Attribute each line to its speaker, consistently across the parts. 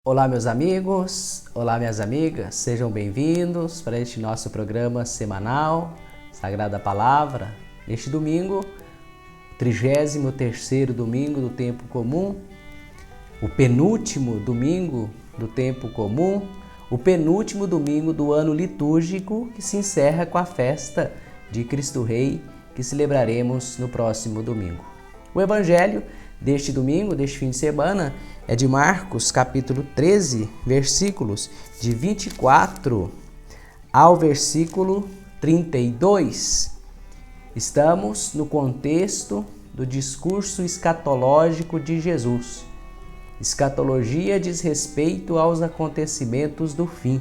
Speaker 1: Olá, meus amigos, olá, minhas amigas, sejam bem-vindos para este nosso programa semanal, Sagrada Palavra. Neste domingo, 33º domingo do tempo comum, o penúltimo domingo do tempo comum, o penúltimo domingo do ano litúrgico que se encerra com a festa de Cristo Rei, que celebraremos no próximo domingo. O Evangelho deste domingo, deste fim de semana, é de Marcos, capítulo 13, versículos de 24 ao versículo 32. Estamos no contexto do discurso escatológico de Jesus. Escatologia diz respeito aos acontecimentos do fim.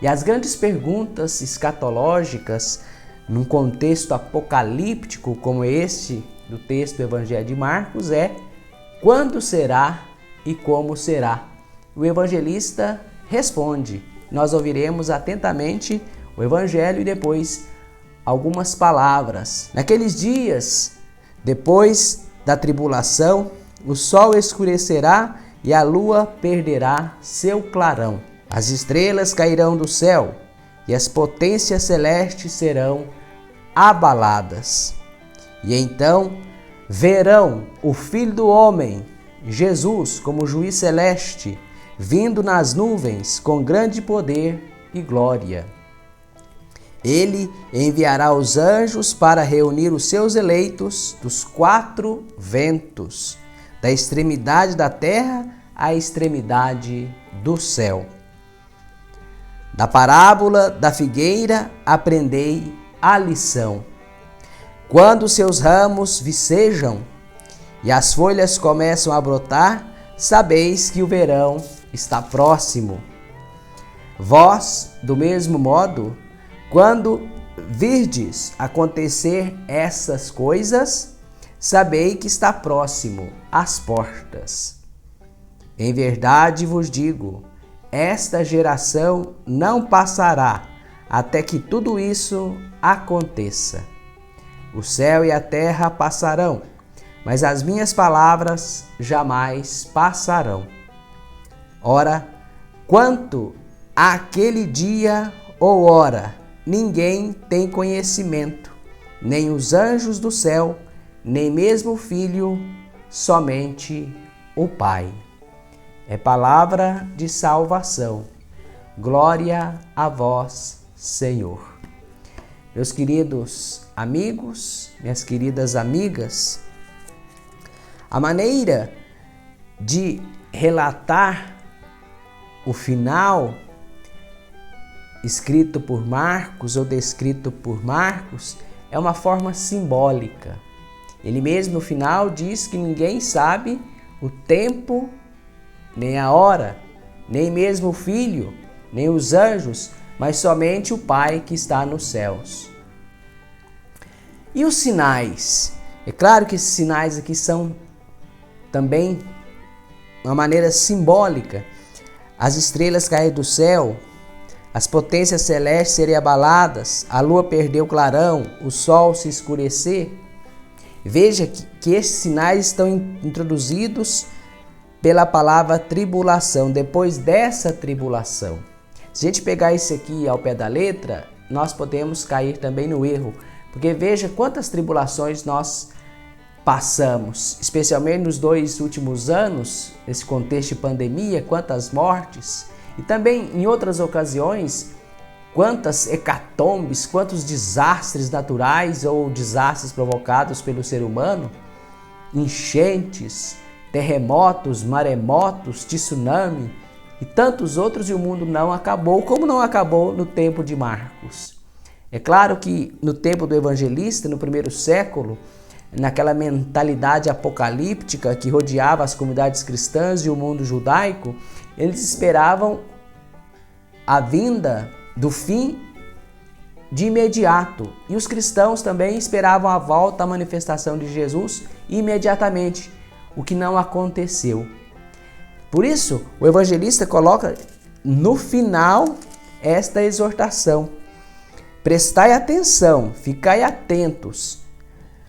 Speaker 1: E as grandes perguntas escatológicas, num contexto apocalíptico como este do texto do Evangelho de Marcos, é: quando será e como será? O evangelista responde. Nós ouviremos atentamente o Evangelho e depois algumas palavras. Naqueles dias, depois da tribulação, o sol escurecerá e a lua perderá seu clarão. As estrelas cairão do céu e as potências celestes serão abaladas. E então verão o Filho do Homem, Jesus, como juiz celeste, vindo nas nuvens com grande poder e glória. Ele enviará os anjos para reunir os seus eleitos dos quatro ventos, da extremidade da terra à extremidade do céu. Da parábola da figueira aprendei a lição. Quando seus ramos vicejam e as folhas começam a brotar, sabeis que o verão está próximo. Vós, do mesmo modo, quando virdes acontecer essas coisas, sabei que está próximo às portas. Em verdade vos digo, esta geração não passará até que tudo isso aconteça. O céu e a terra passarão, mas as minhas palavras jamais passarão. Ora, quanto àquele dia ou hora, ninguém tem conhecimento, nem os anjos do céu, nem mesmo o Filho, somente o Pai. É palavra de salvação. Glória a vós, Senhor. Meus queridos amigos, minhas queridas amigas, a maneira de relatar o final escrito por Marcos ou descrito por Marcos é uma forma simbólica. Ele mesmo no final diz que ninguém sabe o tempo, nem a hora, nem mesmo o Filho, nem os anjos, mas somente o Pai que está nos céus. E os sinais? É claro que esses sinais aqui são também uma maneira simbólica. As estrelas caírem do céu, as potências celestes serem abaladas, a lua perder o clarão, o sol se escurecer. Veja que esses sinais estão introduzidos pela palavra tribulação, depois dessa tribulação. Se a gente pegar isso aqui ao pé da letra, nós podemos cair também no erro, porque veja quantas tribulações nós passamos, especialmente nos 2 últimos anos, nesse contexto de pandemia, quantas mortes, e também em outras ocasiões, quantas hecatombes, quantos desastres naturais ou desastres provocados pelo ser humano, enchentes, terremotos, maremotos, tsunami e tantos outros, e o mundo não acabou, como não acabou no tempo de Marcos. É claro que no tempo do evangelista, no primeiro século, naquela mentalidade apocalíptica que rodeava as comunidades cristãs e o mundo judaico, eles esperavam a vinda do fim de imediato. E os cristãos também esperavam a volta, a manifestação de Jesus imediatamente, o que não aconteceu. Por isso, o evangelista coloca no final esta exortação: prestai atenção, ficai atentos,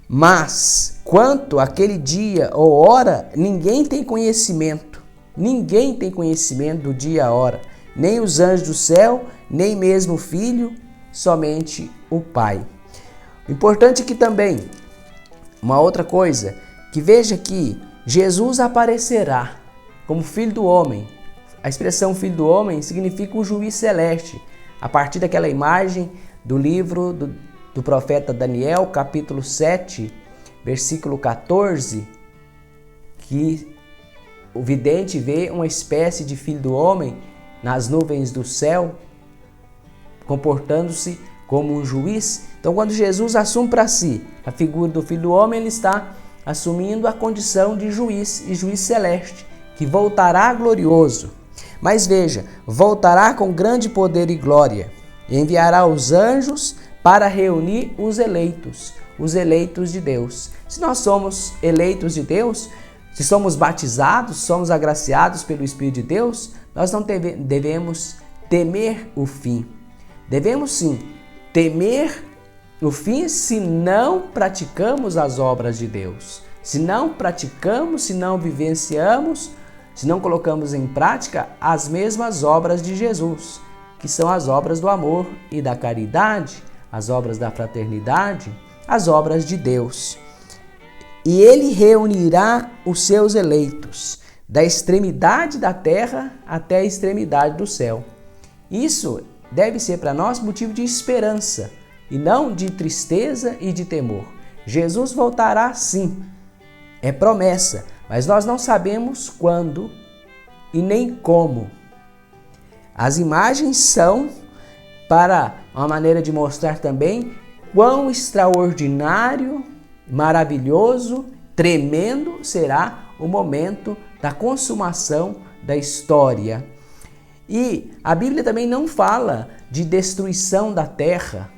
Speaker 1: mas quanto àquele dia ou hora, ninguém tem conhecimento, Ninguém tem conhecimento do dia e a hora, nem os anjos do céu, nem mesmo o Filho, somente o Pai. O importante aqui também, uma outra coisa, que veja que Jesus aparecerá como Filho do Homem. A expressão Filho do Homem significa o juiz celeste, a partir daquela imagem do livro do profeta Daniel, capítulo 7, versículo 14, que o vidente vê uma espécie de Filho do Homem nas nuvens do céu, comportando-se como um juiz. Então, quando Jesus assume para si a figura do Filho do Homem, ele está assumindo a condição de juiz e juiz celeste, que voltará glorioso. Mas veja, voltará com grande poder e glória, e enviará os anjos para reunir os eleitos de Deus. Se nós somos eleitos de Deus, se somos batizados, somos agraciados pelo Espírito de Deus, nós não devemos temer o fim. Devemos sim temer o fim se não praticamos as obras de Deus. Se não praticamos, se não vivenciamos, se não colocamos em prática as mesmas obras de Jesus, que são as obras do amor e da caridade, as obras da fraternidade, as obras de Deus. E ele reunirá os seus eleitos, da extremidade da terra até a extremidade do céu. Isso deve ser para nós motivo de esperança e não de tristeza e de temor. Jesus voltará sim, é promessa, mas nós não sabemos quando e nem como. As imagens são para uma maneira de mostrar também quão extraordinário, maravilhoso, tremendo será o momento da consumação da história. E a Bíblia também não fala de destruição da terra.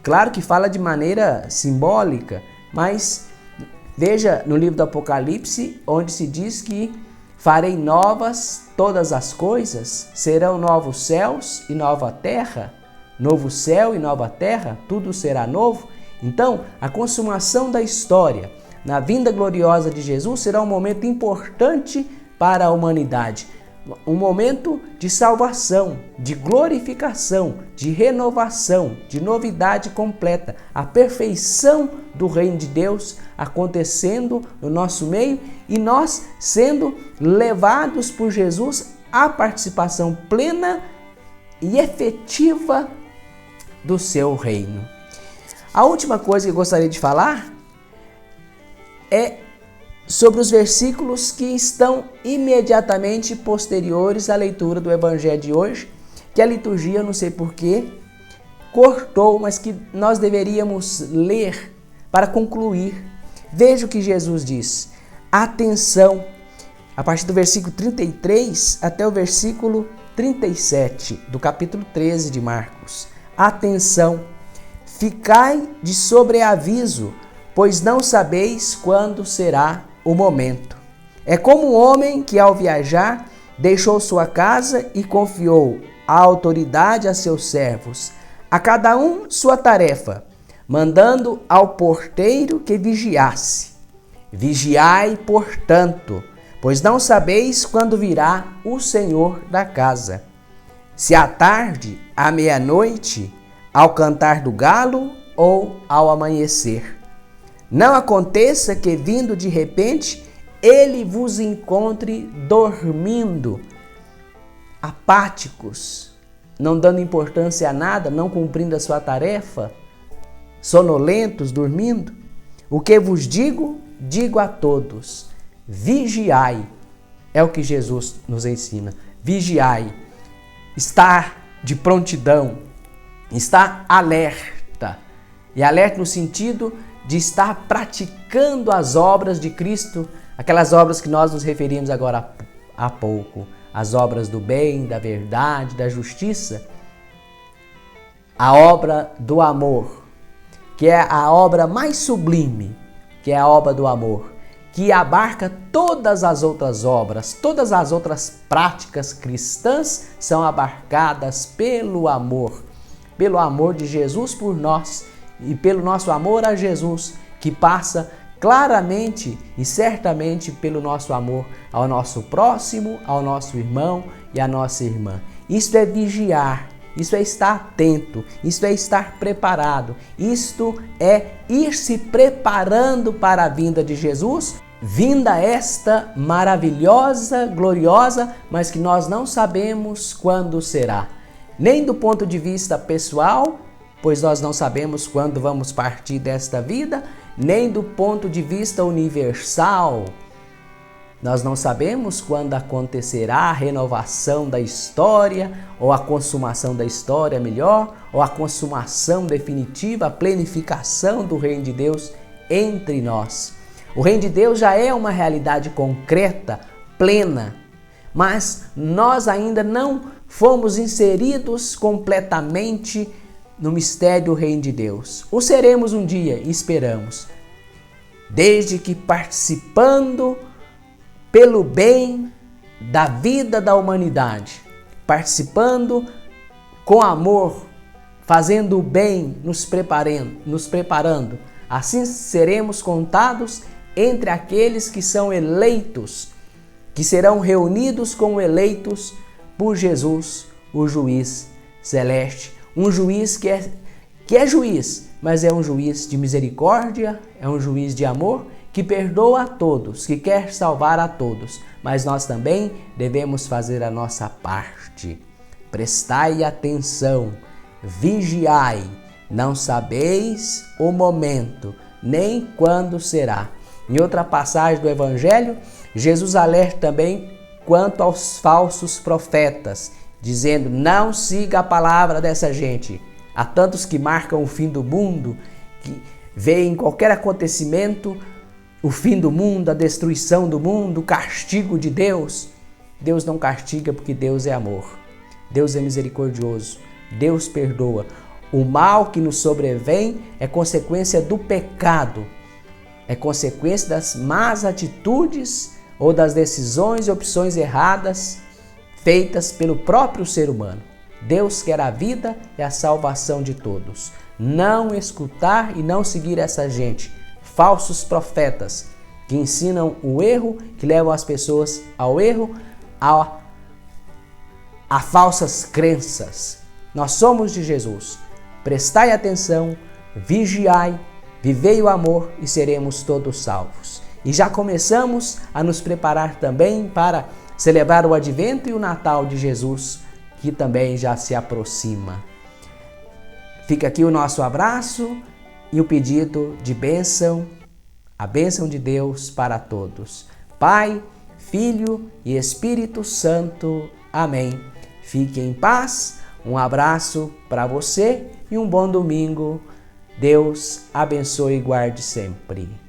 Speaker 1: Claro que fala de maneira simbólica, mas veja no livro do Apocalipse, onde se diz que farei novas todas as coisas, serão novos céus e nova terra, novo céu e nova terra, tudo será novo. Então, a consumação da história, na vinda gloriosa de Jesus, será um momento importante para a humanidade. Um momento de salvação, de glorificação, de renovação, de novidade completa. A perfeição do reino de Deus acontecendo no nosso meio e nós sendo levados por Jesus à participação plena e efetiva do seu reino. A última coisa que eu gostaria de falar é sobre os versículos que estão imediatamente posteriores à leitura do Evangelho de hoje, que a liturgia, não sei porquê, cortou, mas que nós deveríamos ler para concluir. Veja o que Jesus diz. Atenção, a partir do versículo 33 até o versículo 37 do capítulo 13 de Marcos. Atenção, ficai de sobreaviso, pois não sabeis quando será o momento. É como um homem que, ao viajar, deixou sua casa e confiou a autoridade a seus servos, a cada um sua tarefa, mandando ao porteiro que vigiasse. Vigiai, portanto, pois não sabeis quando virá o Senhor da casa. Se à tarde, à meia-noite, ao cantar do galo ou ao amanhecer. Não aconteça que, vindo de repente, ele vos encontre dormindo, apáticos, não dando importância a nada, não cumprindo a sua tarefa, sonolentos, dormindo. O que vos digo, digo a todos: vigiai. É o que Jesus nos ensina. Vigiai. Estar de prontidão, estar alerta. E alerta no sentido de estar praticando as obras de Cristo, aquelas obras que nós nos referimos agora há pouco, as obras do bem, da verdade, da justiça, a obra do amor, que é a obra mais sublime, que é a obra do amor, que abarca todas as outras obras, todas as outras práticas cristãs são abarcadas pelo amor de Jesus por nós, e pelo nosso amor a Jesus, que passa claramente e certamente pelo nosso amor ao nosso próximo, ao nosso irmão e à nossa irmã. Isto é vigiar, isso é estar atento, isso é estar preparado, isto é ir se preparando para a vinda de Jesus, vinda esta maravilhosa, gloriosa, mas que nós não sabemos quando será. Nem do ponto de vista pessoal, pois nós não sabemos quando vamos partir desta vida, nem do ponto de vista universal. Nós não sabemos quando acontecerá a renovação da história, ou a consumação da história, melhor, ou a consumação definitiva, a plenificação do reino de Deus entre nós. O reino de Deus já é uma realidade concreta, plena, mas nós ainda não fomos inseridos completamente no mistério do reino de Deus. O seremos um dia, esperamos, desde que participando pelo bem da vida da humanidade, participando com amor, fazendo o bem, nos preparando. Assim seremos contados entre aqueles que são eleitos, que serão reunidos como eleitos por Jesus, o juiz celeste. Um juiz que é juiz, mas é um juiz de misericórdia, é um juiz de amor, que perdoa a todos, que quer salvar a todos. Mas nós também devemos fazer a nossa parte. Prestai atenção, vigiai, não sabeis o momento, nem quando será. Em outra passagem do Evangelho, Jesus alerta também quanto aos falsos profetas, dizendo: não siga a palavra dessa gente. Há tantos que marcam o fim do mundo, que veem em qualquer acontecimento o fim do mundo, a destruição do mundo, o castigo de Deus. Deus não castiga, porque Deus é amor. Deus é misericordioso. Deus perdoa. O mal que nos sobrevém é consequência do pecado, é consequência das más atitudes ou das decisões e opções erradas feitas pelo próprio ser humano. Deus quer a vida e a salvação de todos. Não escutar e não seguir essa gente, falsos profetas, que ensinam o erro, que levam as pessoas ao erro, a falsas crenças. Nós somos de Jesus. Prestai atenção, vigiai, vivei o amor e seremos todos salvos. E já começamos a nos preparar também para celebrar o Advento e o Natal de Jesus, que também já se aproxima. Fica aqui o nosso abraço e o pedido de bênção, a bênção de Deus para todos. Pai, Filho e Espírito Santo. Amém. Fique em paz, um abraço para você e um bom domingo. Deus abençoe e guarde sempre.